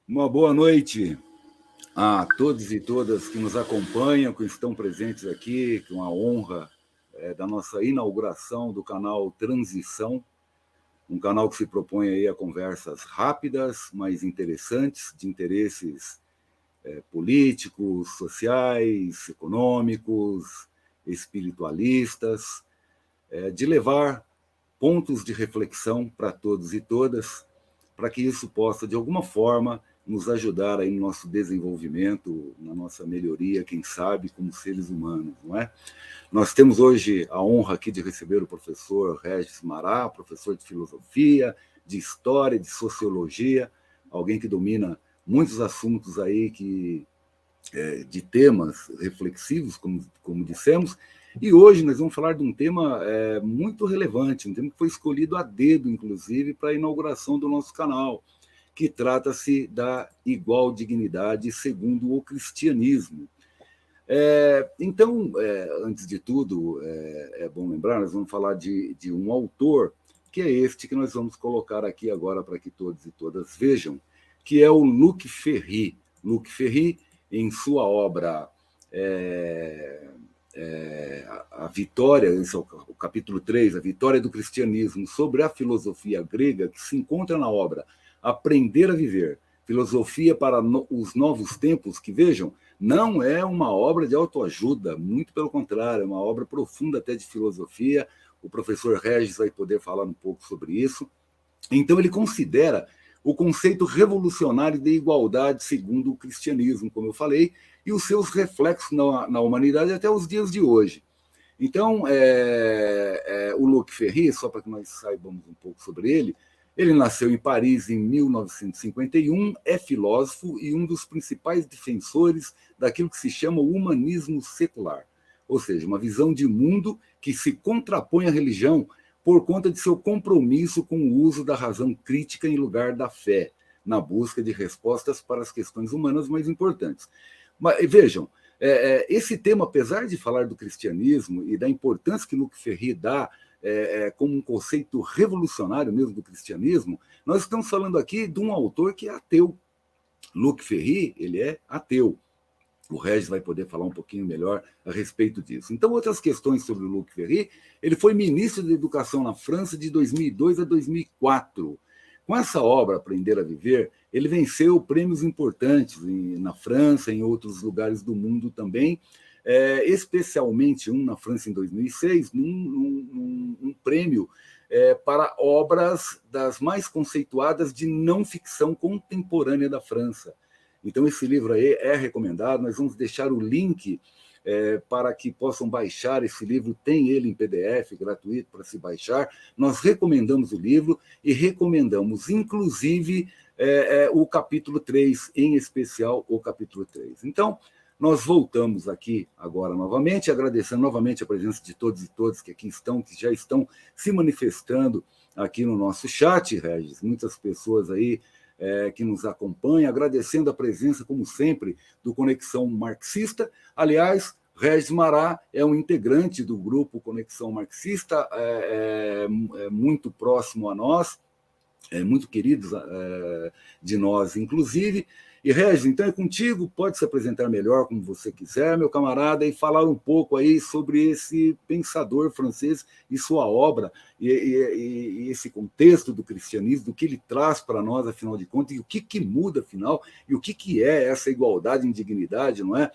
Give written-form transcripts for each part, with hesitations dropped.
Uma boa noite a todos e todas que nos acompanham, que estão presentes aqui, com a honra da nossa inauguração do canal Transição, um canal que se propõe aí a conversas rápidas, mas interessantes, de interesses políticos, sociais, econômicos, espiritualistas, de levar pontos de reflexão para todos e todas, para que isso possa, de alguma forma, nos ajudar aí no nosso desenvolvimento, na nossa melhoria, quem sabe, como seres humanos, não é? Nós temos hoje a honra aqui de receber o professor Regis Mará, professor de filosofia, de história, de sociologia, alguém que domina muitos assuntos aí de temas reflexivos, como dissemos, e hoje nós vamos falar de um tema muito relevante, um tema que foi escolhido a dedo, inclusive, para a inauguração do nosso canal, que trata-se da igual dignidade segundo o cristianismo. Então, antes de tudo, é bom lembrar, nós vamos falar de um autor, que é este que nós vamos colocar aqui agora para que todos e todas vejam, que é o Luc Ferry. Luc Ferry, em sua obra A Vitória, esse é o capítulo 3, A Vitória do Cristianismo, sobre a filosofia grega, que se encontra na obra Aprender a Viver, Filosofia para os Novos Tempos, que, vejam, não é uma obra de autoajuda, muito pelo contrário, é uma obra profunda até de filosofia. O professor Regis vai poder falar um pouco sobre isso. Então, ele considera o conceito revolucionário de igualdade segundo o cristianismo, como eu falei, e os seus reflexos na humanidade até os dias de hoje. Então, o Luc Ferry, só para que nós saibamos um pouco sobre ele nasceu em Paris em 1951, é filósofo e um dos principais defensores daquilo que se chama o humanismo secular, ou seja, uma visão de mundo que se contrapõe à religião por conta de seu compromisso com o uso da razão crítica em lugar da fé, na busca de respostas para as questões humanas mais importantes. Mas vejam, esse tema, apesar de falar do cristianismo e da importância que Luc Ferry dá como um conceito revolucionário mesmo do cristianismo, nós estamos falando aqui de um autor que é ateu. Luc Ferry, ele é ateu. O Regis vai poder falar um pouquinho melhor a respeito disso. Então, outras questões sobre o Luc Ferry, ele foi ministro da Educação na França de 2002 a 2004. Com essa obra, Aprender a Viver, ele venceu prêmios importantes na França, em outros lugares do mundo também, especialmente um na França em 2006, um prêmio para obras das mais conceituadas de não ficção contemporânea da França. Então, esse livro aí é recomendado, nós vamos deixar o link para que possam baixar esse livro, tem ele em PDF, gratuito para se baixar. Nós recomendamos o livro e recomendamos, inclusive, o capítulo 3, em especial o capítulo 3. Então, nós voltamos aqui agora novamente, agradecendo novamente a presença de todos e todas que aqui estão, que já estão se manifestando aqui no nosso chat, Regis, muitas pessoas aí que nos acompanham, agradecendo a presença, como sempre, do Conexão Marxista. Aliás, Regis Mará é um integrante do grupo Conexão Marxista, muito próximo a nós, muito queridos de nós, inclusive. E, Regis, então é contigo, pode se apresentar melhor como você quiser, meu camarada, e falar um pouco aí sobre esse pensador francês e sua obra, e esse contexto do cristianismo, do que ele traz para nós, afinal de contas, e o que muda, afinal, e o que é essa igualdade em dignidade, não é?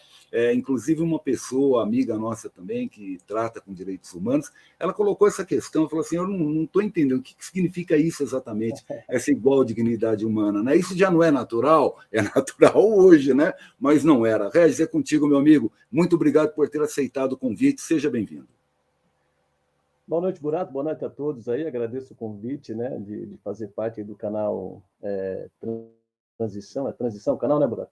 Inclusive, uma pessoa, amiga nossa também, que trata com direitos humanos, ela colocou essa questão, falou assim, eu não estou entendendo o que significa isso exatamente, essa igual dignidade humana, né? Isso já não é natural, é natural hoje, né? Mas não era. Regis, é contigo, meu amigo. Muito obrigado por ter aceitado o convite. Seja bem-vindo. Boa noite, Burato. Boa noite a todos aí. Agradeço o convite, né, de fazer parte do canal Transição. É Transição o canal, né, Burato?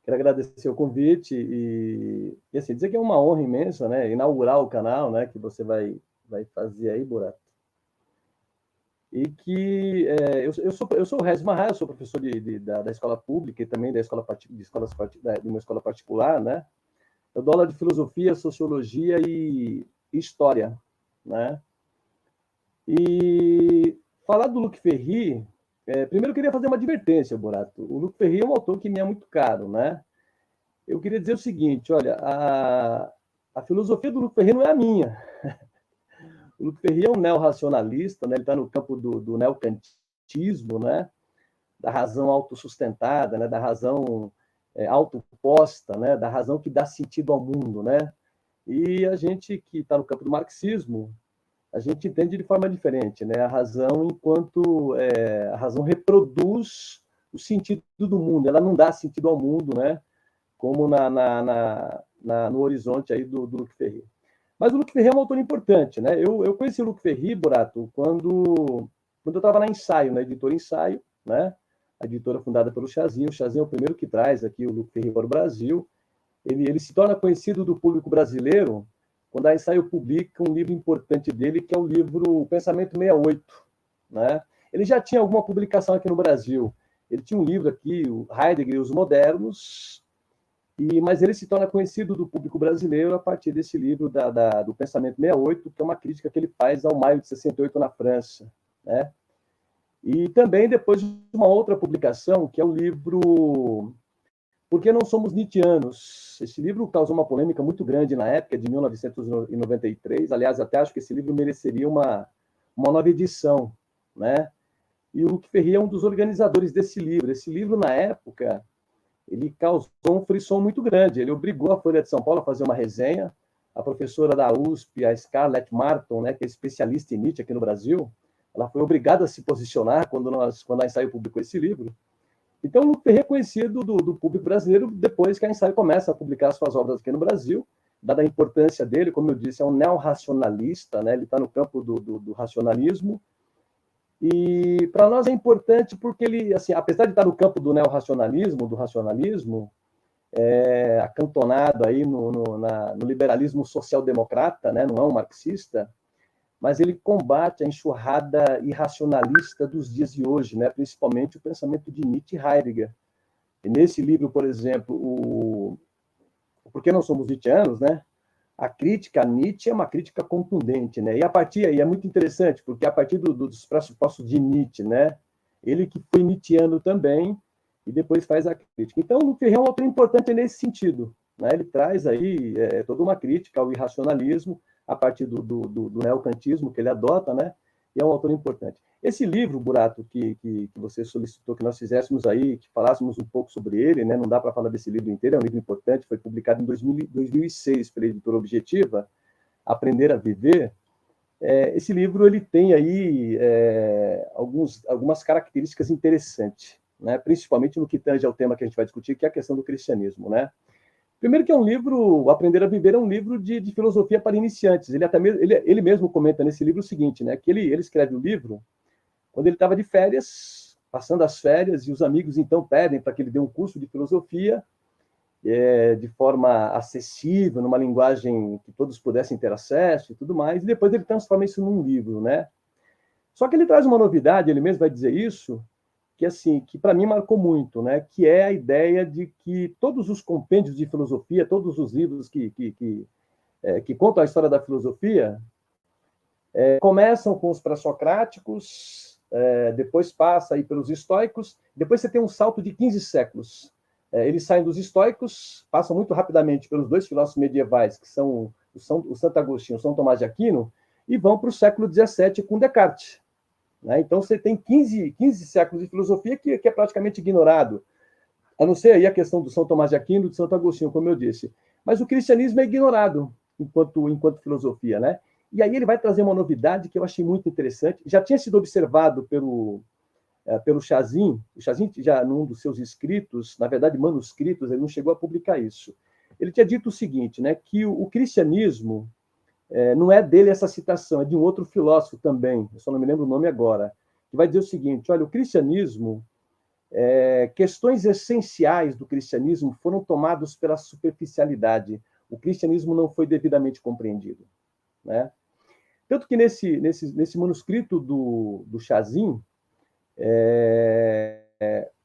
Quero agradecer o convite e assim, dizer que é uma honra imensa, né, inaugurar o canal, né, que você vai fazer aí, Burato. e que eu sou o Regis Marra, eu sou professor da escola pública e também da escola de uma escola particular, né? Eu dou aula de filosofia, sociologia e história, né? E falar do Luc Ferry, primeiro eu queria fazer uma advertência, Borato. O Luc Ferry é um autor que me é muito caro, né? Eu queria dizer o seguinte, olha, a filosofia do Luc Ferry não é a minha. O Luc Ferry é um neo-racionalista, né? Ele está no campo do neocantismo, né? Da razão autossustentada, né? Da razão autoposta, né? Da razão que dá sentido ao mundo, né? E a gente que está no campo do marxismo, a gente entende de forma diferente, né? A razão enquanto a razão reproduz o sentido do mundo, ela não dá sentido ao mundo, né? Como no horizonte aí do Luc Ferry. Mas o Luc Ferry é um autor importante, né? Eu conheci o Luc Ferry, Borato, quando eu estava na Ensaio, na editora Ensaio, né? A editora fundada pelo Chazinho. O Chazinho é o primeiro que traz aqui o Luc Ferry para o Brasil. Ele se torna conhecido do público brasileiro quando a Ensaio publica um livro importante dele, que é o livro Pensamento 68, né? Ele já tinha alguma publicação aqui no Brasil. Ele tinha um livro aqui, o Heidegger e os Modernos, mas ele se torna conhecido do público brasileiro a partir desse livro do Pensamento 68, que é uma crítica que ele faz ao Maio de 68 na França, né? E também depois de uma outra publicação, que é o livro Por que não somos Nietzscheanos? Esse livro causou uma polêmica muito grande na época, de 1993. Aliás, até acho que esse livro mereceria uma nova edição, né? E o Luc Ferry é um dos organizadores desse livro. Esse livro, na época, ele causou um frisson muito grande. Ele obrigou a Folha de São Paulo a fazer uma resenha. A professora da USP, a Scarlett Martin, né, que é especialista em Nietzsche aqui no Brasil, ela foi obrigada a se posicionar quando a Ensaio publicou esse livro. Então, o Luc Ferry é conhecido do público brasileiro depois que a Ensaio começa a publicar suas obras aqui no Brasil, dada a importância dele, como eu disse, é um neo-racionalista, né? Ele está no campo do racionalismo. E para nós é importante porque ele, assim, apesar de estar no campo do neo-racionalismo, do racionalismo, acantonado aí no liberalismo social-democrata, né? Não é um marxista, mas ele combate a enxurrada irracionalista dos dias de hoje, né? Principalmente o pensamento de Nietzsche e Heidegger. E nesse livro, por exemplo, o Por que não somos Nietzscheanos, né? A crítica a Nietzsche é uma crítica contundente, né? E a partir aí é muito interessante, porque a partir dos pressupostos de Nietzsche, né? Ele que foi nietzschiano também, e depois faz a crítica. Então, o Ferrer é um autor importante nesse sentido, né? Ele traz aí toda uma crítica ao irracionalismo, a partir do neocantismo que ele adota, né? E é um autor importante. Esse livro, Burato, que você solicitou que nós fizéssemos aí, que falássemos um pouco sobre ele, né? Não dá para falar desse livro inteiro, é um livro importante, foi publicado em 2006 pela editora Objetiva, Aprender a Viver. Esse livro ele tem aí algumas características interessantes, né? Principalmente no que tange ao tema que a gente vai discutir, que é a questão do cristianismo, né? Primeiro que é um livro, Aprender a Viver é um livro de filosofia para iniciantes. Ele mesmo comenta nesse livro o seguinte, né? Que ele escreve o livro quando ele estava de férias, passando as férias, e os amigos então pedem para que ele dê um curso de filosofia de forma acessível, numa linguagem que todos pudessem ter acesso e tudo mais, e depois ele transforma isso num livro, né? Só que ele traz uma novidade, ele mesmo vai dizer isso, que assim, que para mim marcou muito, né? Que é a ideia de que todos os compêndios de filosofia, todos os livros que contam a história da filosofia, começam com os pré-socráticos, depois passa aí pelos estoicos, depois você tem um salto de 15 séculos. Eles saem dos estoicos, passam muito rapidamente pelos dois filósofos medievais, que são o Santo Agostinho e o São Tomás de Aquino, e vão para o século XVII com Descartes. Né? Então você tem 15 séculos de filosofia que é praticamente ignorado, a não ser aí a questão do São Tomás de Aquino e do Santo Agostinho, como eu disse. Mas o cristianismo é ignorado enquanto filosofia, né? E aí ele vai trazer uma novidade que eu achei muito interessante. Já tinha sido observado pelo Chazin. O Chazin, já num dos seus escritos, na verdade manuscritos, ele não chegou a publicar isso. Ele tinha dito o seguinte, né, que o cristianismo, não é dele essa citação, é de um outro filósofo também, eu só não me lembro o nome agora, que vai dizer o seguinte, olha, o cristianismo, questões essenciais do cristianismo foram tomadas pela superficialidade. O cristianismo não foi devidamente compreendido, né? Tanto que nesse manuscrito do Chazin,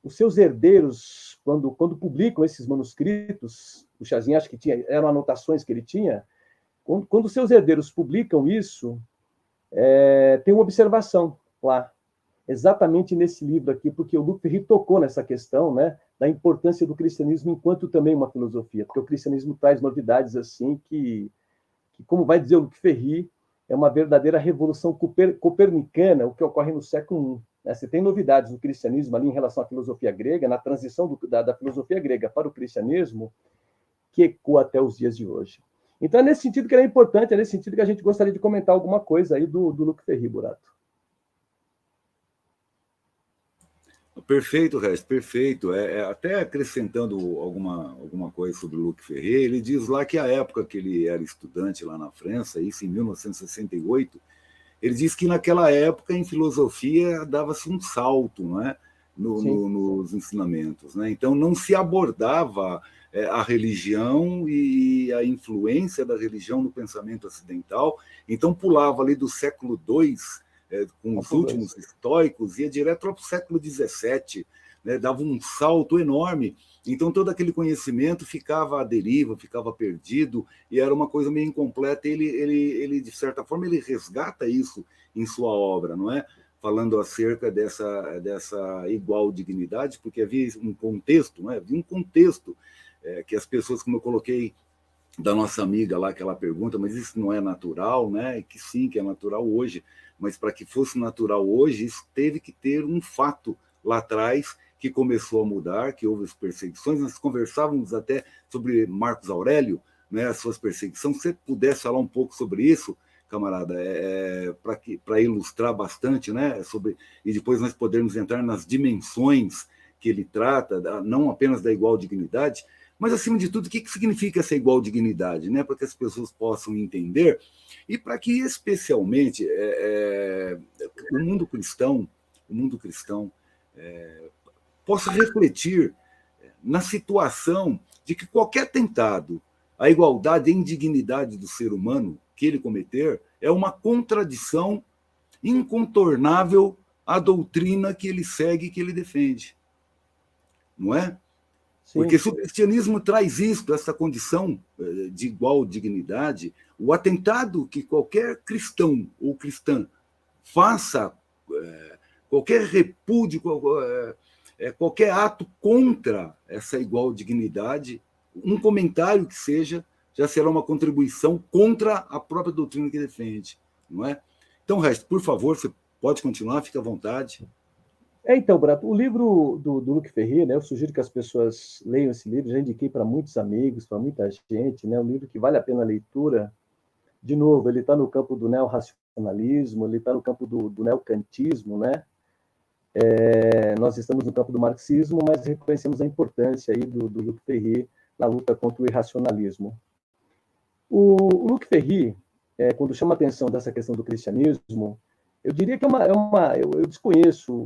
os seus herdeiros, quando publicam esses manuscritos, o Chazin acho que eram anotações que ele tinha, quando os seus herdeiros publicam isso, tem uma observação lá, exatamente nesse livro aqui, porque o Luc Ferry tocou nessa questão, né, da importância do cristianismo enquanto também uma filosofia, porque o cristianismo traz novidades assim que como vai dizer o Luc Ferry, é uma verdadeira revolução copernicana, o que ocorre no século I. Né? Você tem novidades no cristianismo ali em relação à filosofia grega, na transição da filosofia grega para o cristianismo, que ecoa até os dias de hoje. Então, é nesse sentido que é importante, é nesse sentido que a gente gostaria de comentar alguma coisa aí do Luc Ferry, Burato. Perfeito, Regis, perfeito. Até acrescentando alguma coisa sobre o Luc Ferry, ele diz lá que a época que ele era estudante lá na França, isso em 1968, ele diz que naquela época em filosofia dava-se um salto, né, nos ensinamentos. Né? Então não se abordava a religião e a influência da religião no pensamento ocidental, então pulava ali do século II, com os últimos estoicos, ia direto ao século XVII, né, dava um salto enorme. Então, todo aquele conhecimento ficava à deriva, ficava perdido, e era uma coisa meio incompleta. Ele de certa forma, ele resgata isso em sua obra, não é? Falando acerca dessa igual dignidade, porque havia um contexto, não é? Havia um contexto que as pessoas, como eu coloquei, da nossa amiga lá, que ela pergunta, mas isso não é natural, né? Que sim, que é natural hoje, mas para que fosse natural hoje, isso teve que ter um fato lá atrás que começou a mudar, que houve as perseguições. Nós conversávamos até sobre Marcos Aurélio, né, as suas perseguições. Se você pudesse falar um pouco sobre isso, camarada, para ilustrar bastante, né, e depois nós podermos entrar nas dimensões que ele trata, não apenas da igual dignidade, mas, acima de tudo, o que significa essa igual dignidade, né? Para que as pessoas possam entender e para que, especialmente, o mundo cristão possa refletir na situação de que qualquer tentado à igualdade e indignidade do ser humano que ele cometer é uma contradição incontornável à doutrina que ele segue e que ele defende. Não é? Porque se o cristianismo traz isso, essa condição de igual dignidade, o atentado que qualquer cristão ou cristã faça, qualquer repúdio, qualquer ato contra essa igual dignidade, um comentário que seja, já será uma contribuição contra a própria doutrina que defende. Não é? Então, Resto, por favor, você pode continuar, fique à vontade. Então, Brato, o livro do Luc Ferry, né, eu sugiro que as pessoas leiam esse livro, já indiquei para muitos amigos, para muita gente, né, um livro que vale a pena a leitura. De novo, ele está no campo do neorracionalismo, ele está no campo do neocantismo, né? Nós estamos no campo do marxismo, mas reconhecemos a importância aí do Luc Ferry na luta contra o irracionalismo. O Luc Ferry, quando chama a atenção dessa questão do cristianismo, eu diria que eu desconheço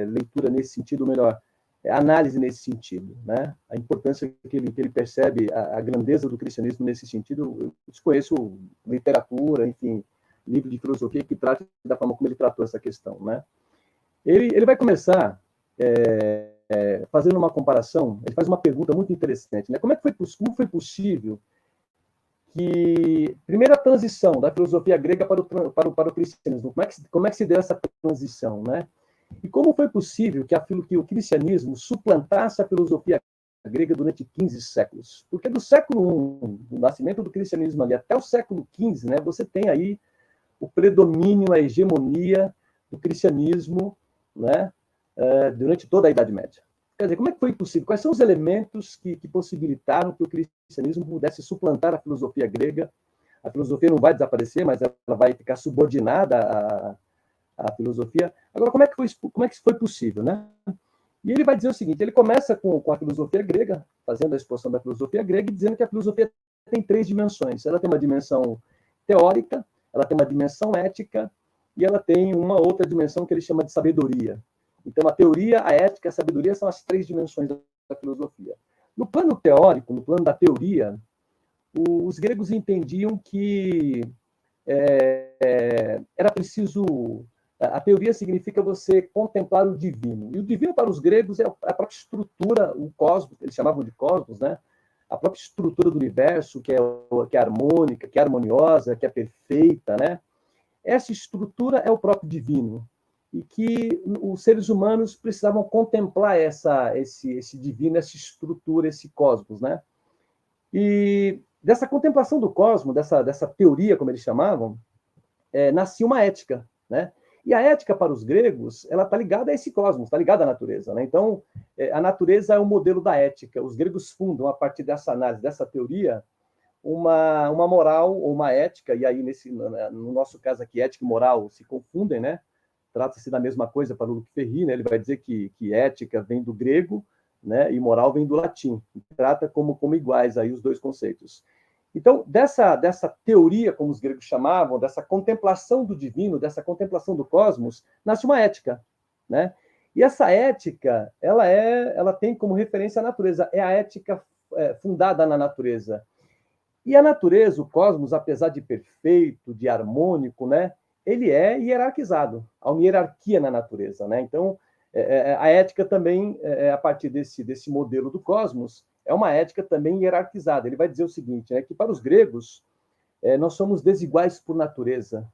leitura nesse sentido, ou melhor, análise nesse sentido, né? A importância que ele percebe, a grandeza do cristianismo nesse sentido, eu desconheço literatura, enfim, livro de filosofia que trate da forma como ele tratou essa questão, né? Ele vai começar fazendo uma comparação, ele faz uma pergunta muito interessante, né? Como foi possível que primeira transição da filosofia grega para o cristianismo, como é que se deu essa transição, né? E como foi possível que o cristianismo suplantasse a filosofia grega durante 15 séculos? Porque do século I, do nascimento do cristianismo ali, até o século XV, né, você tem aí o predomínio, a hegemonia do cristianismo, né, durante toda a Idade Média. Quer dizer, como é que foi possível? Quais são os elementos que possibilitaram que o cristianismo pudesse suplantar a filosofia grega? A filosofia não vai desaparecer, mas ela vai ficar subordinada à filosofia. Agora, como é que foi possível, né? E ele vai dizer o seguinte, ele começa com a filosofia grega, fazendo a exposição da filosofia grega e dizendo que a filosofia tem 3 dimensões. Ela tem uma dimensão teórica, ela tem uma dimensão ética e ela tem uma outra dimensão que ele chama de sabedoria. Então, a teoria, a ética e a sabedoria são as 3 dimensões da filosofia. No plano teórico, no plano da teoria, os gregos entendiam que era preciso... A teoria significa você contemplar o divino. E o divino, para os gregos, é a própria estrutura, o cosmos, eles chamavam de cosmos, né? A própria estrutura do universo, que é harmônica, que é harmoniosa, que é perfeita, né? Essa estrutura é o próprio divino. E que os seres humanos precisavam contemplar esse divino, essa estrutura, esse cosmos, né? E dessa contemplação do cosmos, dessa teoria, como eles chamavam, nascia uma ética, né? E a ética para os gregos, ela está ligada a esse cosmos, está ligada à natureza, né? Então, a natureza é o modelo da ética. Os gregos fundam, a partir dessa análise, dessa teoria, uma moral ou uma ética, e aí, no nosso caso aqui, ética e moral se confundem, né? Trata-se da mesma coisa para o Luc Ferry, né? Ele vai dizer que ética vem do grego, né? E moral vem do latim. Trata como iguais aí os dois conceitos. Então, dessa teoria, como os gregos chamavam, dessa contemplação do divino, dessa contemplação do cosmos, nasce uma ética, né? E essa ética, ela tem como referência a natureza, é a ética fundada na natureza. E a natureza, o cosmos, apesar de perfeito, de harmônico, né? Ele é hierarquizado, há uma hierarquia na natureza, né? Então, a ética também, a partir desse modelo do cosmos, é uma ética também hierarquizada. Ele vai dizer o seguinte, que para os gregos, nós somos desiguais por natureza.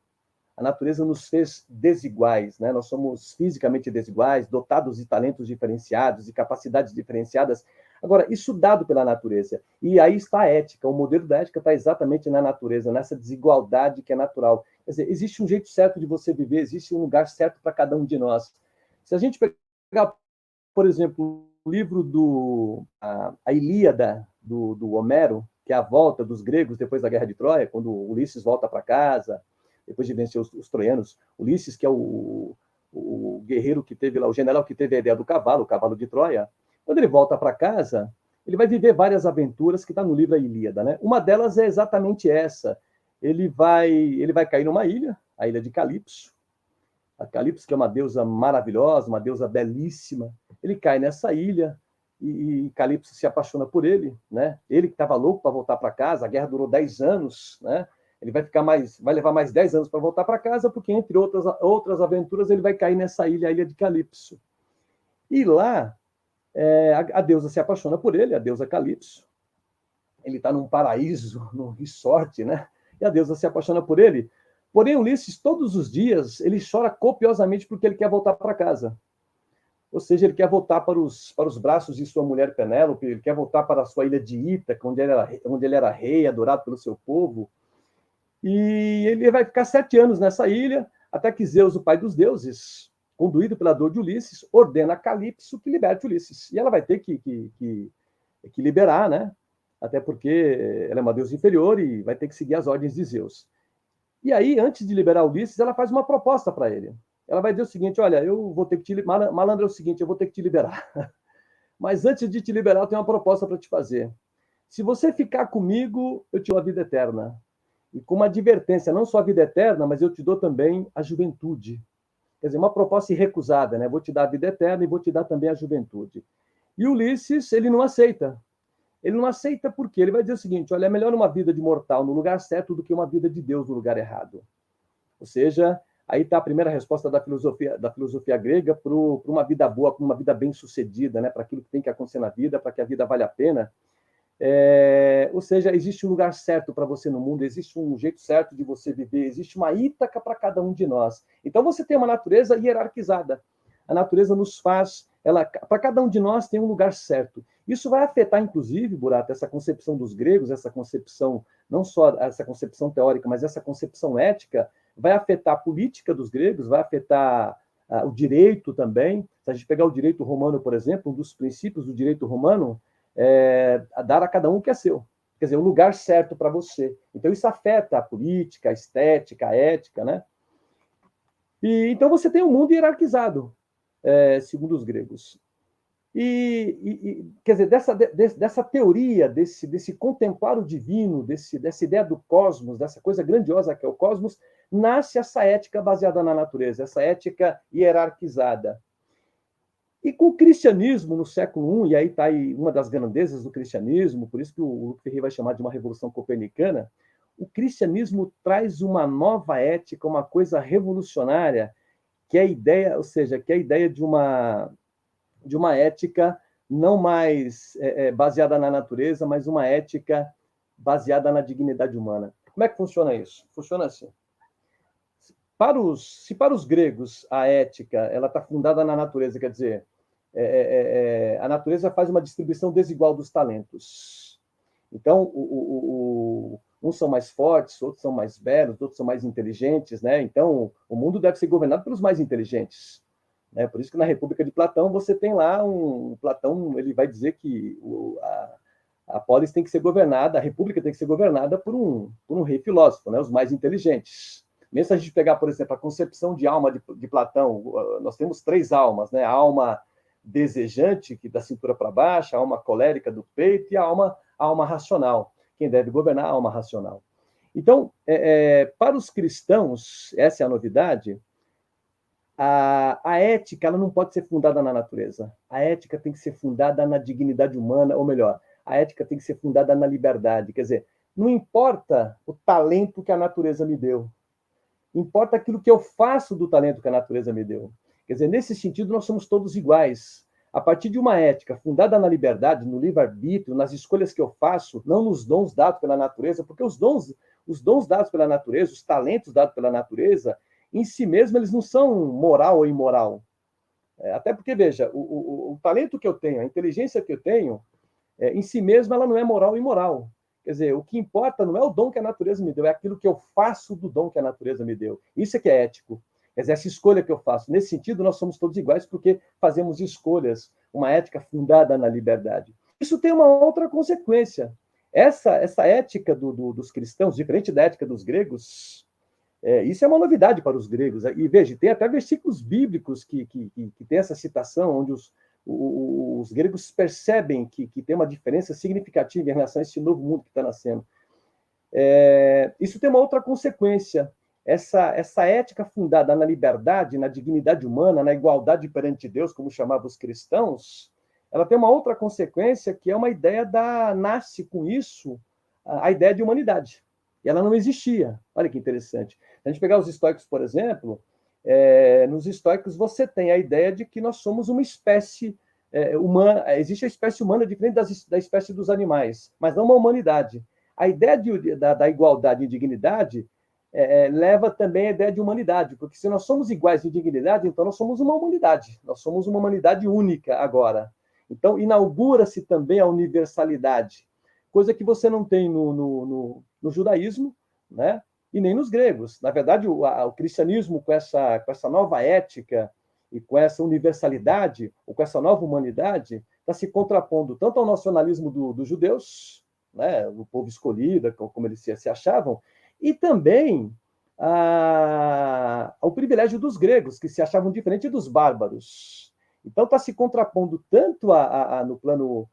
A natureza nos fez desiguais, né? Nós somos fisicamente desiguais, dotados de talentos diferenciados, de capacidades diferenciadas. Agora, isso dado pela natureza. E aí está a ética. O modelo da ética está exatamente na natureza, nessa desigualdade que é natural. Quer dizer, existe um jeito certo de você viver, existe um lugar certo para cada um de nós. Se a gente pegar, por exemplo, o livro a Ilíada, do Homero, que é a volta dos gregos depois da Guerra de Troia, quando Ulisses volta para casa, depois de vencer os troianos. Ulisses, que é o guerreiro que teve lá, o general que teve a ideia do cavalo, o cavalo de Troia. Quando ele volta para casa, ele vai viver várias aventuras que está no livro A Ilíada, né? Uma delas é exatamente essa. Ele vai cair numa ilha, a ilha de Calipso. A Calipso, que é uma deusa maravilhosa, uma deusa belíssima. Ele cai nessa ilha e Calipso se apaixona por ele, né? Ele que estava louco para voltar para casa, a guerra durou 10 anos, né? Ele vai levar mais 10 anos para voltar para casa, porque, entre outras aventuras, ele vai cair nessa ilha, a ilha de Calipso. E lá, a deusa se apaixona por ele, a deusa Calipso. Ele está num paraíso, num resort, né? E a deusa se apaixona por ele. Porém, Ulisses, todos os dias, ele chora copiosamente porque ele quer voltar para casa. Ou seja, ele quer voltar para os braços de sua mulher Penélope, ele quer voltar para a sua ilha de Ítaca, onde ele era rei, adorado pelo seu povo. E ele vai ficar 7 anos nessa ilha, até que Zeus, o pai dos deuses, conduído pela dor de Ulisses, ordena a Calipso que liberte Ulisses. E ela vai ter que liberar, né? Até porque ela é uma deusa inferior e vai ter que seguir as ordens de Zeus. E aí, antes de liberar Ulisses, ela faz uma proposta para ele. Ela vai dizer o seguinte: olha, eu vou ter que te liberar. Malandro, é o seguinte, eu vou ter que te liberar. Mas antes de te liberar, eu tenho uma proposta para te fazer. Se você ficar comigo, eu te dou a vida eterna. E com uma advertência, não só a vida eterna, mas eu te dou também a juventude. Quer dizer, uma proposta irrecusável, né? Vou te dar a vida eterna e vou te dar também a juventude. E Ulisses, ele não aceita. Ele não aceita porque ele vai dizer o seguinte: olha, é melhor uma vida de mortal no lugar certo do que uma vida de Deus no lugar errado. Ou seja, aí está a primeira resposta da filosofia grega para uma vida boa, para uma vida bem-sucedida, né? Para aquilo que tem que acontecer na vida, para que a vida valha a pena. Ou seja, existe um lugar certo para você no mundo, existe um jeito certo de você viver, existe uma Ítaca para cada um de nós. Então você tem uma natureza hierarquizada. A natureza nos faz, para cada um de nós tem um lugar certo. Isso vai afetar, inclusive, Burato, essa concepção dos gregos, essa concepção, não só essa concepção teórica, mas essa concepção ética, vai afetar a política dos gregos, vai afetar o direito também. Se a gente pegar o direito romano, por exemplo, um dos princípios do direito romano dar a cada um o que é seu. Quer dizer, o lugar certo para você. Então, isso afeta a política, a estética, a ética, né? E, então, você tem um mundo hierarquizado, segundo os gregos. Quer dizer, dessa teoria, desse contemplar o divino, dessa ideia do cosmos, dessa coisa grandiosa que é o cosmos, nasce essa ética baseada na natureza, essa ética hierarquizada. E com o cristianismo no século I, e aí está aí uma das grandezas do cristianismo, por isso que o Luc Ferry vai chamar de uma revolução copernicana, o cristianismo traz uma nova ética, uma coisa revolucionária, que é a ideia, ou seja, que é a ideia de uma ética não mais baseada na natureza, mas uma ética baseada na dignidade humana. Como é que funciona isso? Funciona assim. Se para os gregos a ética ela está fundada na natureza, quer dizer, a natureza faz uma distribuição desigual dos talentos. Então, uns são mais fortes, outros são mais belos, outros são mais inteligentes, né? Então, o mundo deve ser governado pelos mais inteligentes. Né? Por isso que na República de Platão você tem lá Platão, ele vai dizer que a polis tem que ser governada, a República tem que ser governada por um rei filósofo, né? Os mais inteligentes. Mesmo se a gente pegar, por exemplo, a concepção de alma de Platão, nós temos 3 almas, né? A alma desejante, que da cintura para baixo, a alma colérica do peito e a alma racional. Quem deve governar a alma racional. Então, para os cristãos, essa é a novidade, a ética ela não pode ser fundada na natureza. A ética tem que ser fundada na dignidade humana, ou melhor, a ética tem que ser fundada na liberdade. Quer dizer, não importa o talento que a natureza me deu, importa aquilo que eu faço do talento que a natureza me deu. Quer dizer, nesse sentido, nós somos todos iguais. A partir de uma ética fundada na liberdade, no livre-arbítrio, nas escolhas que eu faço, não nos dons dados pela natureza, porque os dons dados pela natureza, os talentos dados pela natureza, em si mesmo, eles não são moral ou imoral. Até porque, veja, o talento que eu tenho, a inteligência que eu tenho, em si mesma, ela não é moral ou imoral. Quer dizer, o que importa não é o dom que a natureza me deu, é aquilo que eu faço do dom que a natureza me deu. Isso é que é ético. Quer dizer, essa escolha que eu faço. Nesse sentido, nós somos todos iguais porque fazemos escolhas, uma ética fundada na liberdade. Isso tem uma outra consequência. Essa ética dos cristãos, diferente da ética dos gregos, isso é uma novidade para os gregos. E veja, tem até versículos bíblicos que tem essa citação, onde os gregos percebem que tem uma diferença significativa em relação a esse novo mundo que está nascendo. Isso tem uma outra consequência. Essa ética fundada na liberdade, na dignidade humana, na igualdade perante Deus, como chamavam os cristãos, ela tem uma outra consequência, que é uma ideia nasce com isso a ideia de humanidade. E ela não existia. Olha que interessante. Se a gente pegar os estoicos, por exemplo, nos estoicos você tem a ideia de que nós somos uma espécie humana, existe a espécie humana diferente da espécie dos animais, mas não uma humanidade. A ideia da igualdade e dignidade leva também a ideia de humanidade, porque se nós somos iguais em dignidade, então nós somos uma humanidade, nós somos uma humanidade única agora. Então, inaugura-se também a universalidade, coisa que você não tem no judaísmo, né? E nem nos gregos. Na verdade, o cristianismo, com essa nova ética e com essa universalidade, ou com essa nova humanidade, está se contrapondo tanto ao nacionalismo dos judeus, né, o povo escolhido, como eles se achavam, e também ao privilégio dos gregos, que se achavam diferente dos bárbaros. Então, está se contrapondo tanto no plano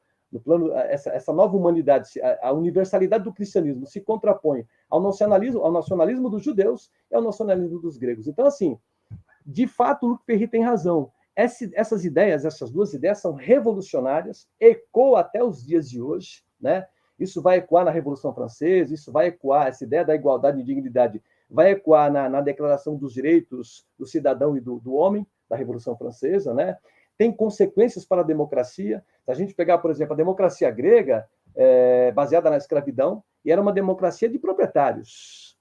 essa nova humanidade, a universalidade do cristianismo se contrapõe ao nacionalismo dos judeus e ao nacionalismo dos gregos. Então, assim, de fato, o Luc Ferry tem razão. Essas ideias, essas duas ideias são revolucionárias, ecoam até os dias de hoje, né? Isso vai ecoar na Revolução Francesa, isso vai ecoar, essa ideia da igualdade e dignidade vai ecoar na Declaração dos Direitos do Cidadão e do Homem, da Revolução Francesa, né? Tem consequências para a democracia. Se a gente pegar, por exemplo, a democracia grega, baseada na escravidão, e era uma democracia de proprietários.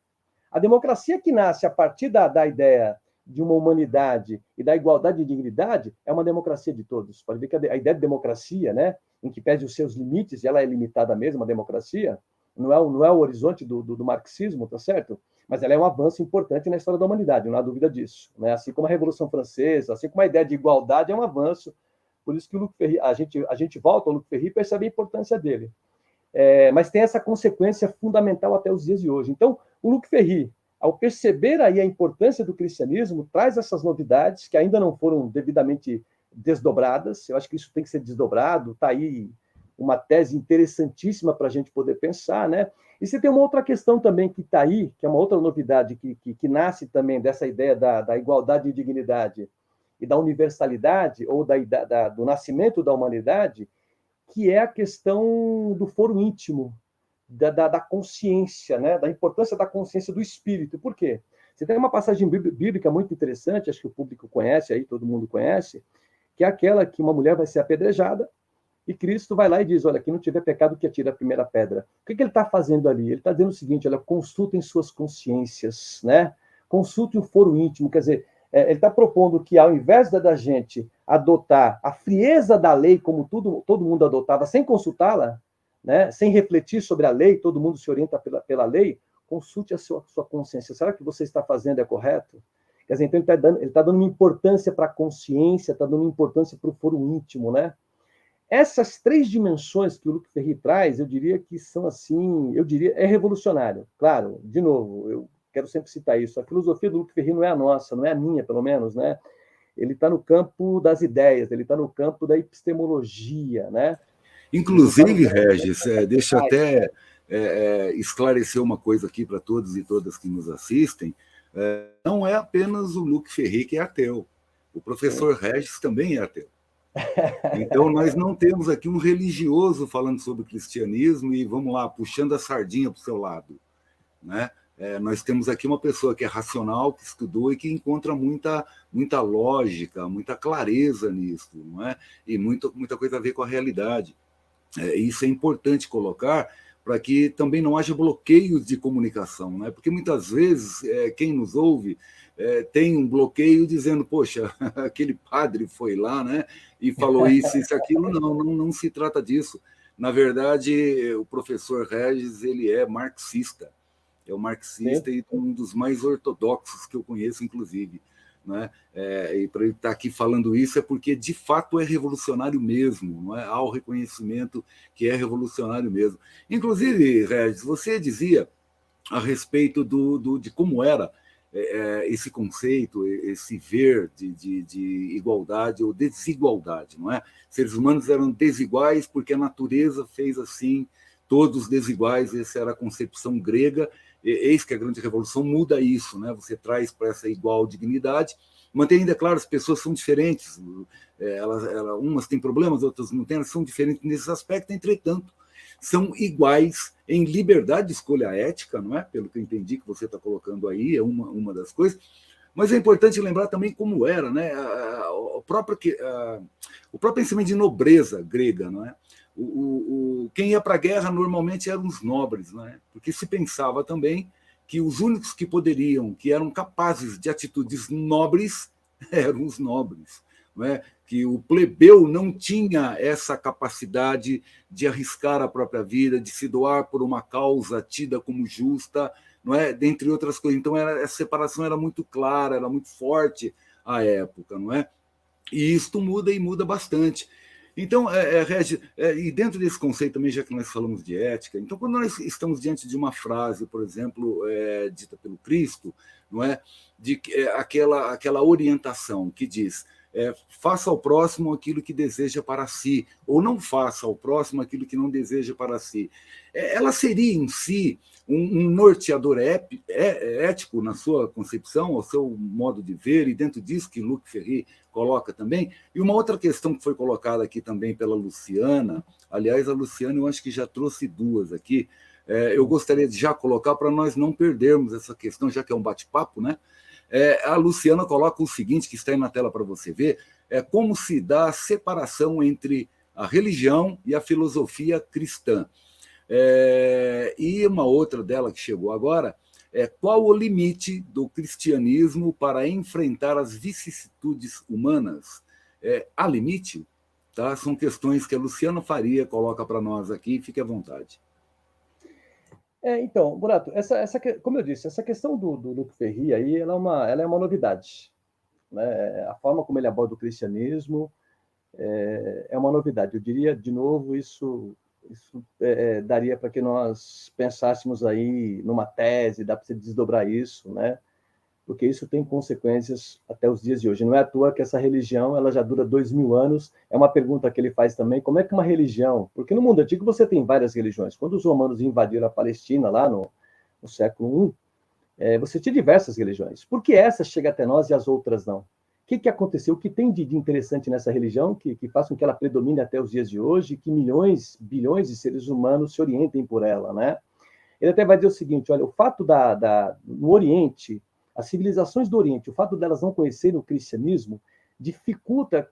A democracia que nasce a partir da ideia de uma humanidade e da igualdade e dignidade é uma democracia de todos. Pode ver que a ideia de democracia, né, em que pese os seus limites, e ela é limitada mesmo, a democracia, não é o horizonte do marxismo, tá certo? Mas ela é um avanço importante na história da humanidade, não há dúvida disso. Né? Assim como a Revolução Francesa, assim como a ideia de igualdade é um avanço. Por isso que o Luc Ferry, a gente volta ao Luc Ferry e percebe a importância dele. Mas tem essa consequência fundamental até os dias de hoje. Então, o Luc Ferry, ao perceber aí a importância do cristianismo, traz essas novidades que ainda não foram devidamente desdobradas. Eu acho que isso tem que ser desdobrado. Está aí uma tese interessantíssima para a gente poder pensar, né? E você tem uma outra questão também que está aí, que é uma outra novidade que nasce também dessa ideia da igualdade e dignidade e da universalidade, ou do nascimento da humanidade, que é a questão do foro íntimo, da consciência, né? Da importância da consciência do espírito. Por quê? Você tem uma passagem bíblica muito interessante, acho que o público conhece, aí todo mundo conhece, que é aquela que uma mulher vai ser apedrejada e Cristo vai lá e diz, olha, quem não tiver pecado que atire a primeira pedra. O que ele está fazendo ali? Ele está dizendo o seguinte, olha, consultem suas consciências, né? Consultem o foro íntimo, quer dizer, ele está propondo que ao invés da gente adotar a frieza da lei, como todo mundo adotava, sem consultá-la, né? Sem refletir sobre a lei, todo mundo se orienta pela lei, consulte a sua consciência. Será que você está fazendo é correto? Quer dizer, então ele está dando uma importância para a consciência, está dando uma importância para o foro íntimo, né? Essas 3 dimensões que o Luc Ferry traz, eu diria que são assim, é revolucionário. Claro, de novo, eu quero sempre citar isso. A filosofia do Luc Ferry não é a nossa, não é a minha, pelo menos, né? Ele está no campo das ideias, ele está no campo da epistemologia, né? Inclusive, Regis, deixa eu até esclarecer uma coisa aqui para todos e todas que nos assistem. Não é apenas o Luc Ferry que é ateu. O professor Regis também é ateu. Então, nós não temos aqui um religioso falando sobre cristianismo e, vamos lá, puxando a sardinha para o seu lado, né? Nós temos aqui uma pessoa que é racional, que estudou e que encontra muita lógica, muita clareza nisso, não é? E muita coisa a ver com a realidade. Isso é importante colocar para que também não haja bloqueios de comunicação, né? Porque muitas vezes quem nos ouve tem um bloqueio dizendo, poxa, aquele padre foi lá, né, e falou isso, aquilo. Não se trata disso. Na verdade, o professor Regis, ele é marxista. É um marxista e um dos mais ortodoxos que eu conheço, inclusive. Né? E para ele estar aqui falando isso é porque, de fato, é revolucionário mesmo. Não é? Há o reconhecimento que é revolucionário mesmo. Inclusive, Regis, você dizia a respeito de como era esse conceito, esse ver de igualdade ou desigualdade, não é? Seres humanos eram desiguais porque a natureza fez assim, todos desiguais, essa era a concepção grega. Eis que a grande revolução muda isso, né? Você traz para essa igual dignidade, mantém ainda claro, as pessoas são diferentes, umas têm problemas, outras não têm, elas são diferentes nesse aspecto, entretanto, são iguais em liberdade de escolha ética, não é? Pelo que eu entendi que você está colocando aí, é uma das coisas. Mas é importante lembrar também como era, né? O próprio pensamento de nobreza grega, não é? Quem ia para a guerra normalmente eram os nobres, não é? Porque se pensava também que os únicos que poderiam, que eram capazes de atitudes nobres, eram os nobres. Não é? Que o plebeu não tinha essa capacidade de arriscar a própria vida, de se doar por uma causa tida como justa, não é? Dentre outras coisas. Então, essa separação era muito clara, era muito forte à época. Não é? E isto muda e muda bastante. Então, Regi, e dentro desse conceito também, já que nós falamos de ética, então, quando nós estamos diante de uma frase, por exemplo, dita pelo Cristo, não é? Aquela orientação que diz: faça ao próximo aquilo que deseja para si, ou não faça ao próximo aquilo que não deseja para si. Ela seria em si um norteador ético na sua concepção, ao seu modo de ver, e dentro disso que Luc Ferry coloca também. E uma outra questão que foi colocada aqui também pela Luciana, aliás, a Luciana eu acho que já trouxe 2 aqui, eu gostaria de já colocar para nós não perdermos essa questão, já que é um bate-papo, né? A Luciana coloca o seguinte, que está aí na tela para você ver, como se dá a separação entre a religião e a filosofia cristã. E uma outra dela que chegou agora, qual o limite do cristianismo para enfrentar as vicissitudes humanas? Há limite? Tá? São questões que a Luciana Faria coloca para nós aqui, fique à vontade. Então, Burato, como eu disse, essa questão do Luc Ferry aí, ela é uma novidade. Né? A forma como ele aborda o cristianismo é uma novidade. Eu diria, de novo, isso daria para que nós pensássemos aí numa tese, dá para você desdobrar isso, né? Porque isso tem consequências até os dias de hoje. Não é à toa que essa religião ela já dura 2000 anos. É uma pergunta que ele faz também, como é que uma religião... Porque no mundo antigo você tem várias religiões. Quando os romanos invadiram a Palestina, lá no século I, você tinha diversas religiões. Por que essa chega até nós e as outras não? que aconteceu? O que tem de interessante nessa religião que faz com que ela predomine até os dias de hoje, que milhões, bilhões de seres humanos se orientem por ela, né? Ele até vai dizer o seguinte, olha, o fato no Oriente, as civilizações do Oriente, o fato delas não conhecerem o cristianismo, dificulta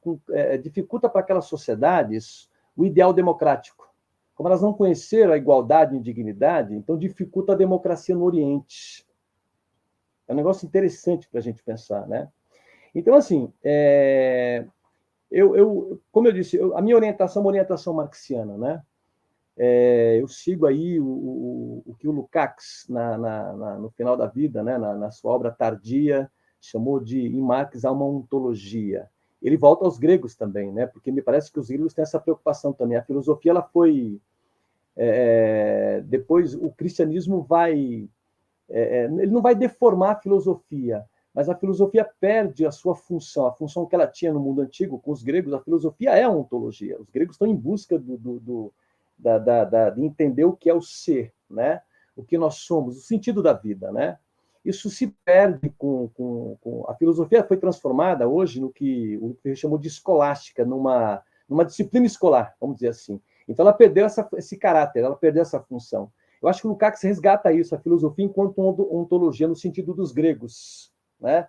para aquelas sociedades o ideal democrático. Como elas não conheceram a igualdade e dignidade, então dificulta a democracia no Oriente. É um negócio interessante para a gente pensar, né? Então, assim, como eu disse, a minha orientação é uma orientação marxiana, né? Eu sigo aí o que o Lukács, no final da vida, né, na sua obra tardia, chamou de, em Marx, há uma ontologia. Ele volta aos gregos também, né, porque me parece que os gregos têm essa preocupação também. A filosofia, ela foi... depois, o cristianismo ele não vai deformar a filosofia, mas a filosofia perde a sua função, a função que ela tinha no mundo antigo com os gregos. A filosofia é a ontologia. Os gregos estão em busca de entender o que é o ser, né? O que nós somos, o sentido da vida, né? Isso se perde com a filosofia foi transformada hoje no que o que chamou de escolástica, numa disciplina escolar, vamos dizer assim. Então ela perdeu esse caráter, ela perdeu essa função. Eu acho que o Lukács resgata isso, a filosofia enquanto ontologia no sentido dos gregos, né?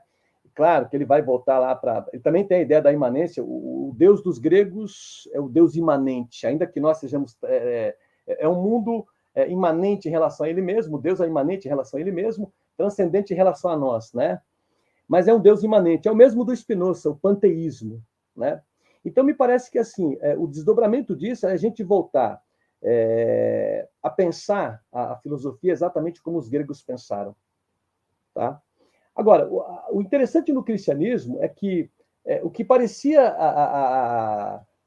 Claro que ele vai voltar lá para... Ele também tem a ideia da imanência. O Deus dos gregos é o Deus imanente, ainda que nós sejamos... um mundo imanente em relação a ele mesmo, o Deus é imanente em relação a ele mesmo, transcendente em relação a nós, né? Mas é um Deus imanente. É o mesmo do Spinoza, o panteísmo, né? Então, me parece que assim, o desdobramento disso é a gente voltar a pensar a filosofia exatamente como os gregos pensaram, tá? Agora, o interessante no cristianismo é que o que parecia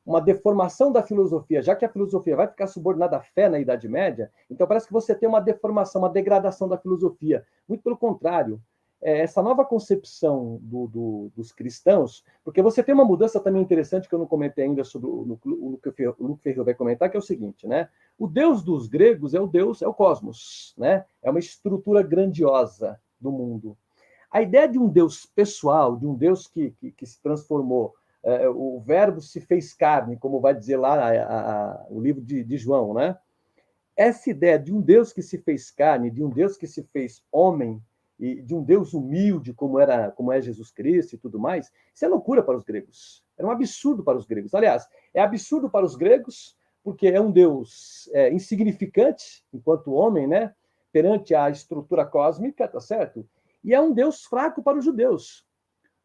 uma deformação da filosofia, já que a filosofia vai ficar subordinada à fé na Idade Média, então parece que você tem uma deformação, uma degradação da filosofia. Muito pelo contrário, essa nova concepção dos cristãos, porque você tem uma mudança também interessante que eu não comentei ainda sobre o que o Luke Ferreira vai comentar, que é o seguinte, né? O Deus dos gregos é o cosmos, né? É uma estrutura grandiosa do mundo. A ideia de um Deus pessoal, de um Deus que se transformou, o verbo se fez carne, como vai dizer lá o livro de João, né? Essa ideia de um Deus que se fez carne, de um Deus que se fez homem, e de um Deus humilde, como é Jesus Cristo e tudo mais, isso é loucura para os gregos. Era um absurdo para os gregos. Aliás, é absurdo para os gregos, porque é um Deus insignificante, enquanto homem, né? Perante a estrutura cósmica, tá certo? E é um Deus fraco para os judeus,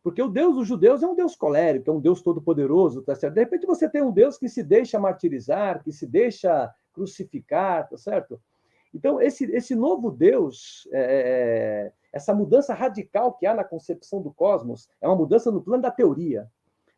porque o Deus dos judeus é um Deus colérico, é um Deus todo-poderoso, tá certo? De repente você tem um Deus que se deixa martirizar, que se deixa crucificar, tá certo? Então, esse novo Deus, essa mudança radical que há na concepção do cosmos, é uma mudança no plano da teoria,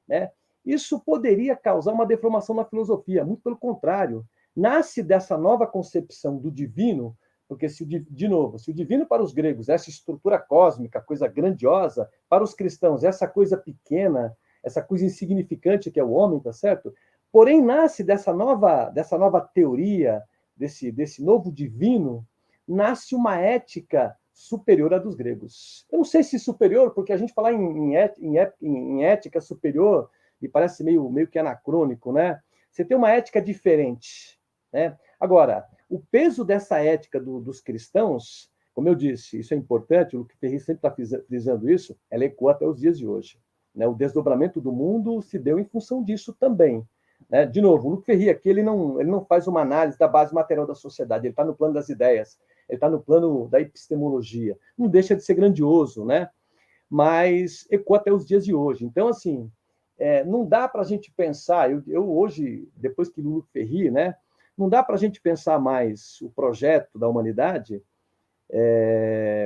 né? Isso poderia causar uma deformação na filosofia, muito pelo contrário. Nasce dessa nova concepção do divino, porque, de novo, se o divino para os gregos é essa estrutura cósmica, coisa grandiosa, para os cristãos, essa coisa pequena, essa coisa insignificante que é o homem, tá certo? Porém, nasce dessa nova teoria, desse novo divino, nasce uma ética superior à dos gregos. Eu não sei se superior, porque a gente falar em ética superior me parece meio que anacrônico, né? Você tem uma ética diferente, né? Agora, o peso dessa ética dos cristãos, como eu disse, isso é importante, o Luke Ferri sempre está frisando isso, ela ecoa até os dias de hoje, né? O desdobramento do mundo se deu em função disso também. De novo, o Luke Ferri aqui ele não faz uma análise da base material da sociedade, ele está no plano das ideias, ele está no plano da epistemologia. Não deixa de ser grandioso, né? Mas ecoa até os dias de hoje. Então, assim, não dá para a gente pensar, eu hoje, depois que o Luke Ferri, né, não dá para a gente pensar mais o projeto da humanidade,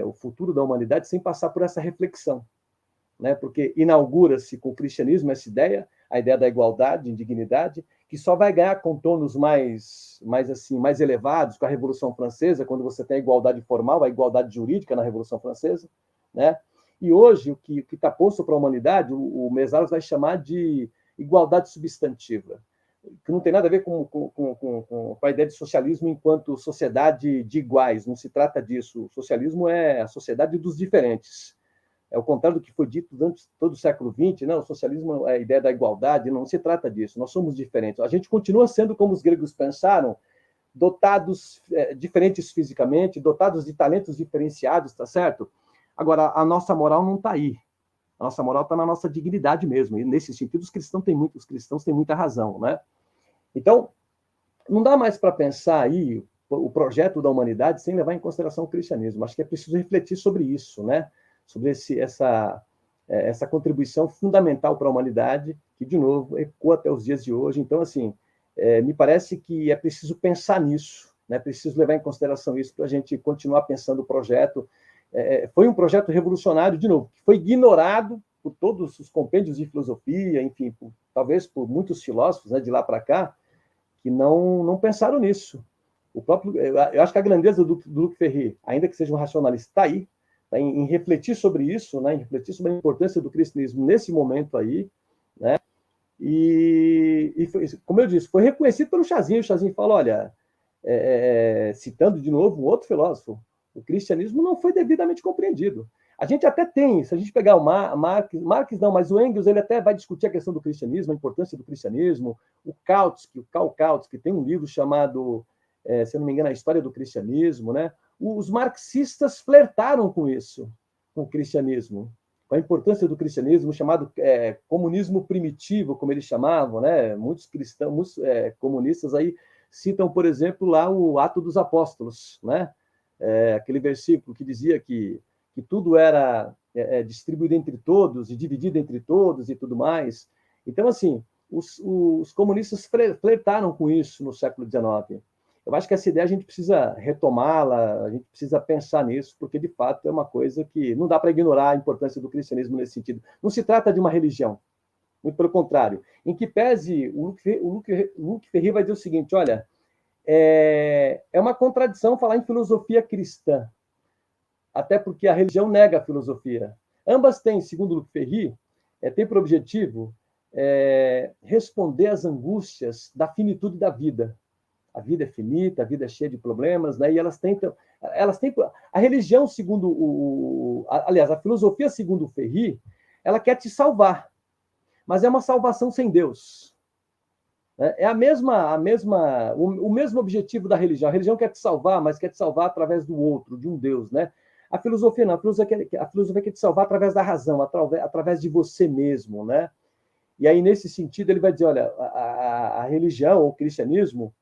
o futuro da humanidade, sem passar por essa reflexão, né? Porque inaugura-se com o cristianismo essa ideia, a ideia da igualdade, indignidade, que só vai ganhar contornos mais elevados com a Revolução Francesa, quando você tem a igualdade formal, a igualdade jurídica na Revolução Francesa, né? E hoje, o que está posto para a humanidade, o Mesaros vai chamar de igualdade substantiva, que não tem nada a ver com a ideia de socialismo enquanto sociedade de iguais, não se trata disso. O socialismo é a sociedade dos diferentes. é o contrário do que foi dito durante todo o século XX, não, o socialismo é a ideia da igualdade, não se trata disso, nós somos diferentes. A gente continua sendo como os gregos pensaram, dotados diferentes fisicamente, dotados de talentos diferenciados, tá certo? Agora, a nossa moral não está aí. A nossa moral está na nossa dignidade mesmo. E, nesse sentido, os cristãos têm muita razão, né? Então, não dá mais para pensar aí o projeto da humanidade sem levar em consideração o cristianismo. Acho que é preciso refletir sobre isso, né? Sobre essa contribuição fundamental para a humanidade, que, de novo, ecoa até os dias de hoje. Então, assim, me parece que é preciso pensar nisso, né? Preciso levar em consideração isso para a gente continuar pensando o projeto. Foi um projeto revolucionário, de novo, que foi ignorado por todos os compêndios de filosofia, enfim, talvez por muitos filósofos, né, de lá para cá, que não pensaram nisso. Eu acho que a grandeza do Luc Ferry, ainda que seja um racionalista, está aí, tá em refletir sobre isso, né, em refletir sobre a importância do cristianismo nesse momento aí, né, e foi, como eu disse, foi reconhecido pelo Chazinho. O Chazinho fala, olha, citando de novo um outro filósofo, o cristianismo não foi devidamente compreendido. A gente até tem, se a gente pegar o Marx não, mas o Engels, ele até vai discutir a questão do cristianismo, a importância do cristianismo, o Karl Kautsky, tem um livro chamado, se eu não me engano, A História do Cristianismo, né? Os marxistas flertaram com isso, com o cristianismo, com a importância do cristianismo, chamado comunismo primitivo, como eles chamavam, né? Muitos cristãos, comunistas aí citam, por exemplo, lá o Atos dos Apóstolos, né? Aquele versículo que dizia que tudo era distribuído entre todos e dividido entre todos e tudo mais. Então, assim, os comunistas flertaram com isso no século XIX. Eu acho que essa ideia a gente precisa retomá-la, a gente precisa pensar nisso, porque, de fato, é uma coisa que não dá para ignorar a importância do cristianismo nesse sentido. Não se trata de uma religião, muito pelo contrário. Em que pese, o Luc Ferry vai dizer o seguinte, olha, é uma contradição falar em filosofia cristã, até porque a religião nega a filosofia. Ambas têm, segundo Luc Ferry, têm por objetivo responder às angústias da finitude da vida. A vida é finita, a vida é cheia de problemas, né? E elas têm a religião, segundo aliás, a filosofia, segundo o Ferry, ela quer te salvar, mas é uma salvação sem Deus. É o mesmo objetivo da religião. A religião quer te salvar, mas quer te salvar através do outro, de um Deus, né? A filosofia não, a filosofia quer te salvar através da razão, através de você mesmo, né? E aí, nesse sentido, ele vai dizer, olha, a religião, ou o cristianismo,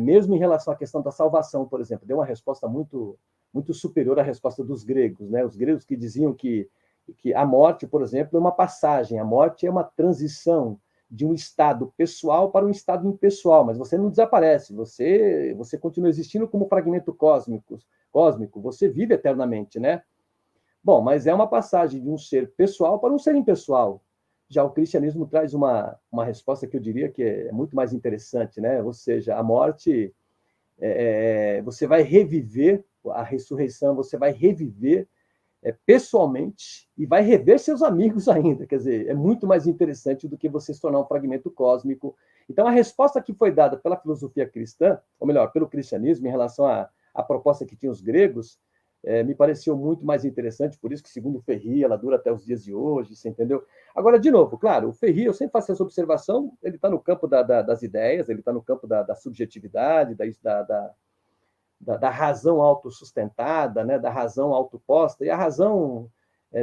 mesmo em relação à questão da salvação, por exemplo, deu uma resposta muito, muito superior à resposta dos gregos, né? Os gregos que diziam que a morte, por exemplo, é uma passagem, a morte é uma transição de um estado pessoal para um estado impessoal, mas você não desaparece, você continua existindo como fragmento cósmico, você vive eternamente, né? Bom, mas é uma passagem de um ser pessoal para um ser impessoal. Já o cristianismo traz uma resposta que eu diria que é muito mais interessante, né? Ou seja, a morte, você vai reviver, a ressurreição, você vai reviver pessoalmente e vai rever seus amigos ainda. Quer dizer, é muito mais interessante do que você se tornar um fragmento cósmico. Então, a resposta que foi dada pela filosofia cristã, ou melhor, pelo cristianismo, em relação à proposta que tinham os gregos, me pareceu muito mais interessante, por isso que, segundo o Ferry, ela dura até os dias de hoje, você entendeu? Agora, de novo, claro, o Ferry, eu sempre faço essa observação, ele está no campo das ideias, ele está no campo da subjetividade, da razão autossustentada, né, da razão autoposta, e a razão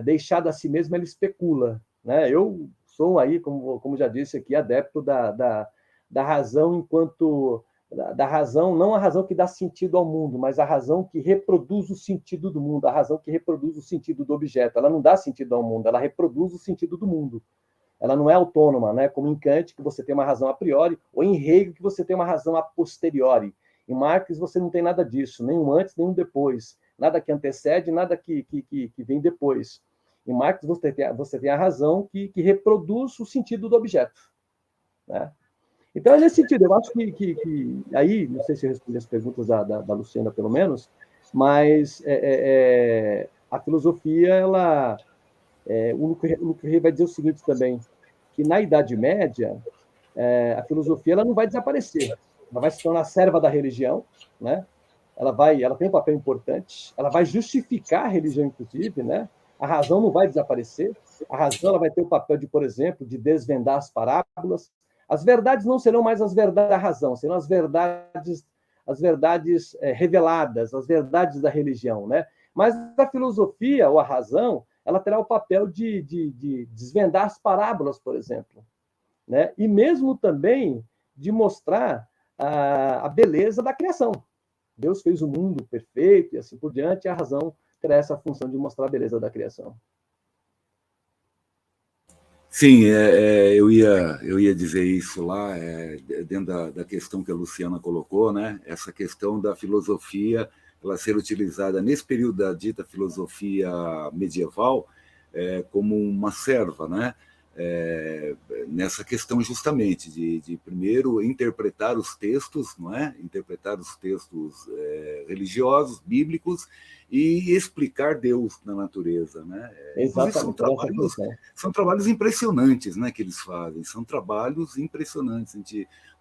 deixada a si mesma, ela especula. Né? Eu sou aí, como já disse aqui, adepto da razão enquanto... da razão, não a razão que dá sentido ao mundo, mas a razão que reproduz o sentido do mundo, a razão que reproduz o sentido do objeto. Ela não dá sentido ao mundo, ela reproduz o sentido do mundo. Ela não é autônoma, né? Como em Kant, que você tem uma razão a priori, ou em Hegel, que você tem uma razão a posteriori. Em Marx, você não tem nada disso, nem um antes, nem um depois. Nada que antecede, nada que vem depois. Em Marx, você tem a razão que reproduz o sentido do objeto. Né? Então, é nesse sentido, eu acho que aí, não sei se eu respondi as perguntas da Luciana, pelo menos, mas a filosofia, o Luc Ferry vai dizer o seguinte também, que na Idade Média, a filosofia ela não vai desaparecer, ela vai se tornar serva da religião, né? Ela tem um papel importante, ela vai justificar a religião, inclusive, né? A razão não vai desaparecer. A razão ela vai ter o papel de, por exemplo, de desvendar as parábolas. As verdades não serão mais as verdades da razão, serão as verdades reveladas, as verdades da religião, né? Mas a filosofia ou a razão, ela terá o papel de desvendar as parábolas, por exemplo, né? E mesmo também de mostrar a beleza da criação. Deus fez o mundo perfeito e assim por diante, e a razão terá essa função de mostrar a beleza da criação. Sim, eu ia dizer isso lá, dentro da questão que a Luciana colocou, né? Essa questão da filosofia, ela ser utilizada nesse período da dita filosofia medieval como uma serva, né? Nessa questão justamente de primeiro interpretar os textos, não é? Interpretar os textos religiosos, bíblicos, e explicar Deus na natureza, né? Inclusive Exatamente, essa função. são trabalhos impressionantes, né, que eles fazem, são trabalhos impressionantes.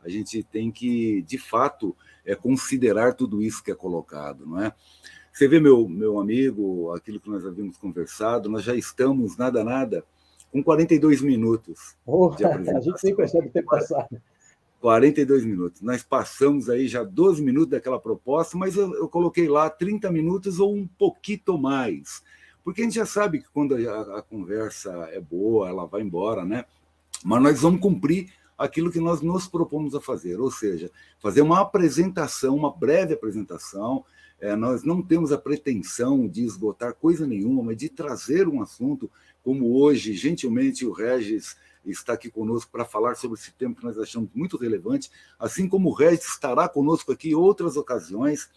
A gente tem que, de fato, considerar tudo isso que é colocado, não é? Você vê, meu amigo, aquilo que nós havíamos conversado, nós já estamos, nada, com 42 minutos de A gente nem apresentação. percebe o tempo passar. 42 minutos. Nós passamos aí já 12 minutos daquela proposta, mas eu coloquei lá 30 minutos ou um pouquinho mais. Porque a gente já sabe que quando a conversa é boa, ela vai embora, né? Mas nós vamos cumprir aquilo que nós nos propomos a fazer, ou seja, fazer uma apresentação, uma breve apresentação. Nós não temos a pretensão de esgotar coisa nenhuma, mas de trazer um assunto, como hoje, gentilmente, o Regis está aqui conosco para falar sobre esse tema que nós achamos muito relevante, assim como o Regis estará conosco aqui em outras ocasiões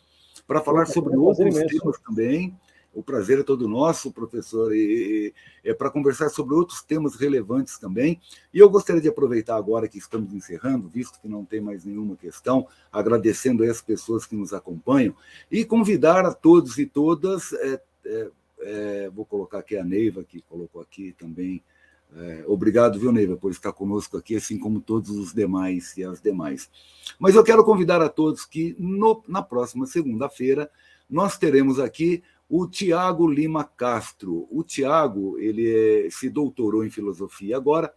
para falar sobre outros temas também. O prazer é todo nosso, professor, e para conversar sobre outros temas relevantes também. E eu gostaria de aproveitar agora que estamos encerrando, visto que não tem mais nenhuma questão, agradecendo as pessoas que nos acompanham, e convidar a todos e todas, vou colocar aqui a Neiva, que colocou aqui também. Obrigado, viu, Neiva, por estar conosco aqui, assim como todos os demais e as demais. Mas eu quero convidar a todos que na próxima segunda-feira nós teremos aqui o Tiago Lima Castro. O Tiago, ele se doutorou em filosofia agora,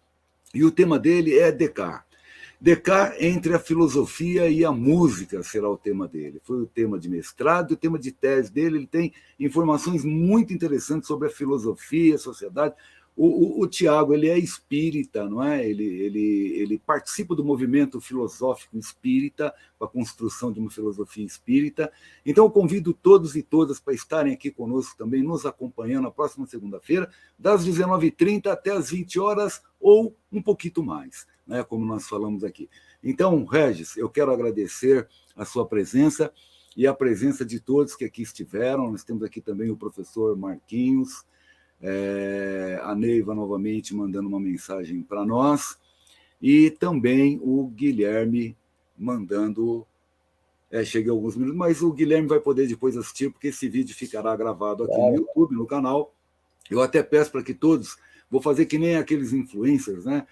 e o tema dele é Descartes. Descartes entre a filosofia e a música será o tema dele. Foi o tema de mestrado e o tema de tese dele. Ele tem informações muito interessantes sobre a filosofia, a sociedade. O Tiago, ele é espírita, não é? Ele participa do movimento filosófico espírita, com a construção de uma filosofia espírita. Então, eu convido todos e todas para estarem aqui conosco também, nos acompanhando na próxima segunda-feira, das 19h30 até as 20 horas, ou um pouquinho mais, né? Como nós falamos aqui. Então, Regis, eu quero agradecer a sua presença e a presença de todos que aqui estiveram. Nós temos aqui também o professor Marquinhos, a Neiva novamente mandando uma mensagem para nós, e também o Guilherme mandando. Cheguei a alguns minutos, mas o Guilherme vai poder depois assistir, porque esse vídeo ficará gravado aqui no YouTube, no canal. Eu até peço para que todos, vou fazer que nem aqueles influencers, né?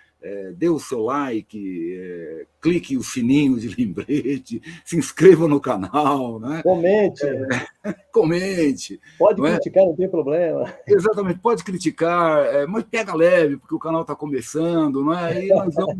Dê o seu like, clique o sininho de lembrete, se inscreva no canal, né? Comente. Pode criticar, não tem problema. Exatamente, pode criticar, mas pega leve, porque o canal está começando, não é? E nós vamos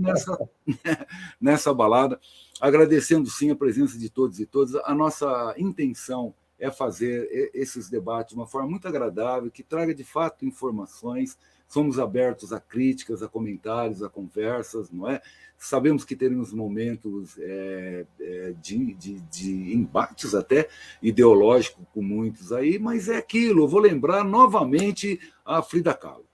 nessa balada, agradecendo sim a presença de todos e todas. A nossa intenção é fazer esses debates de uma forma muito agradável, que traga de fato informações. Somos abertos a críticas, a comentários, a conversas, não é? Sabemos que teremos momentos de embates até ideológicos com muitos aí, mas é aquilo. Eu vou lembrar novamente a Frida Kahlo.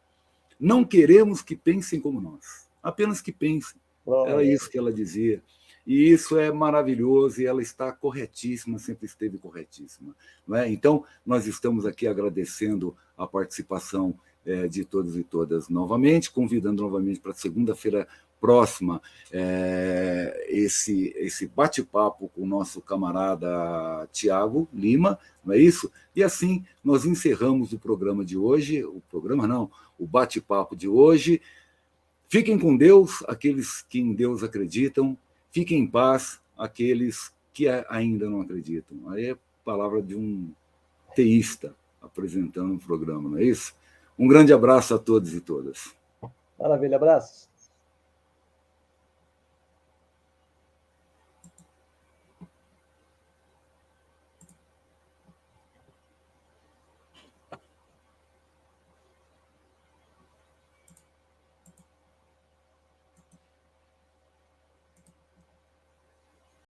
Não queremos que pensem como nós, apenas que pensem. Era isso que ela dizia. E isso é maravilhoso, e ela está corretíssima, sempre esteve corretíssima. Não é? Então, nós estamos aqui agradecendo a participação de todos e todas novamente, convidando novamente para segunda-feira próxima esse bate-papo com o nosso camarada Tiago Lima, não é isso? E assim nós encerramos o programa de hoje, o bate-papo de hoje. Fiquem com Deus, aqueles que em Deus acreditam. Fiquem em paz, aqueles que ainda não acreditam. Aí é a palavra de um teísta apresentando o programa, não é isso? Um grande abraço a todos e todas. Maravilha, abraços.